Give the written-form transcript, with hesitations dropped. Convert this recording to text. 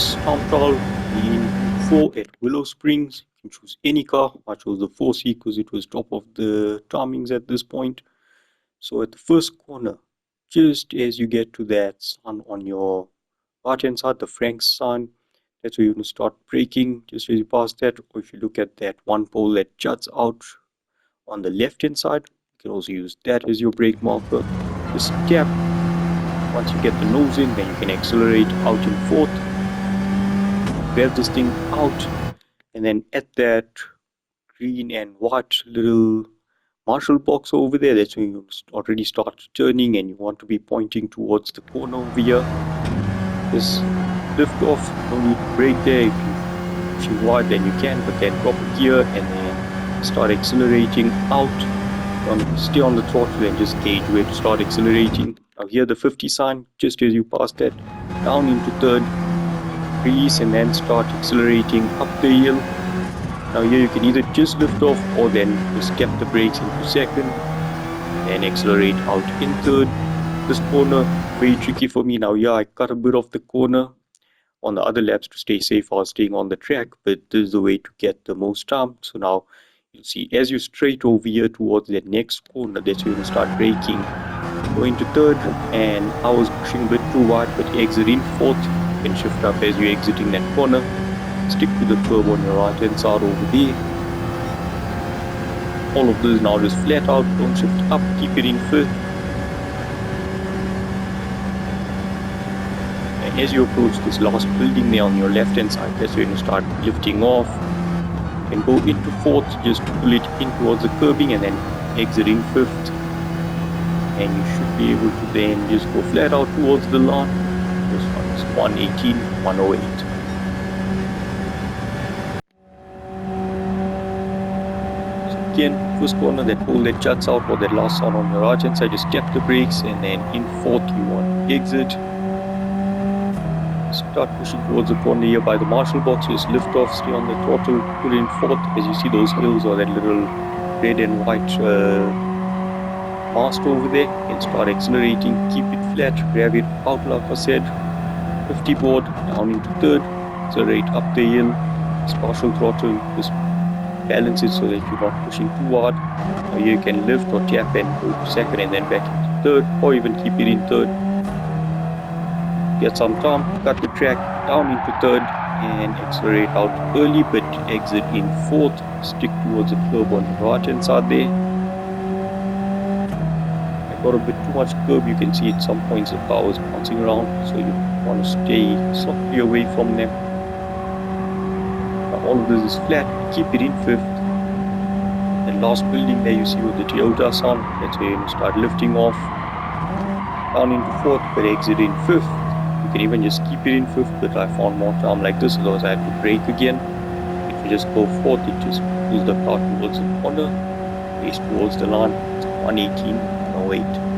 next time trial in 4 at Willow Springs. You can choose any car. I chose the 4C because it was top of the timings at this point. So at the first corner, just as you get to that sign on your right hand side, the Frank's sign, that's where you're going to start braking. Just as you pass that, or if you look at that one pole that juts out on the left hand side, you can also use that as your brake marker. Just tap. Once you get the nose in, then you can accelerate out in fourth, rev this thing out, and then at that green and white little marshal box over there, that's when you already start turning and you want to be pointing towards the corner over here. Just lift off, no need to brake there. If you're pushing wide, then you can, but then drop a gear and then start accelerating out. Stay on the throttle and just gauge where to start accelerating. Now here the 50 sign, just as you pass that, down into third, release and then start accelerating up the hill. Now here you can either just lift off or then just tap the brakes into second and accelerate out in third. This corner, very tricky for me. Now here I cut a bit off the corner. On the other laps to stay safe I was staying on the track, but this is the way to get the most time. So now you'll see as you straight over here towards that next corner, that's where you start braking. Going to third, and I was pushing a bit too wide, but exiting fourth. You can shift up as you're exiting that corner. Stick to the curb on your right hand side over there. All of this now just flat out, don't shift up, keep it in fifth. And as you approach this last building there on your left hand side, that's where you start lifting off. And go into fourth, just pull it in towards the curbing and then exiting fifth, and you should be able to then just go flat out towards the line. This one is 118, 108. So again, first corner, that pole that juts out or that last sign on your right hand side, just tap the brakes and then in fourth you want to exit. Start pushing towards the corner here by the marshal box, just lift off, stay on the throttle, pull in fourth. As you see those hills or that little red and white mast over there, and start accelerating, keep it flat, rev it out like I said, 50 board, down into third, accelerate up the hill, partial throttle, just balance it so that you're not pushing too hard. Now here you can lift or tap and go to second and then back into third, or even keep it in third. Get some time, cut the track down into third and accelerate out early, but exit in fourth. Stick towards the curb on the right hand side there. I got a bit too much curb, you can see at some points the car is bouncing around, so you want to stay softly away from them. Now all of this is flat, keep it in fifth. The last building there you see with the Toyota sign, that's where you start lifting off. Down into fourth, but exit in fifth. You can even just keep it in fifth, but I found more time like this, otherwise I had to brake again. If you just go fourth, it just pulls the car towards the corner, face towards the line. It's 118, 108.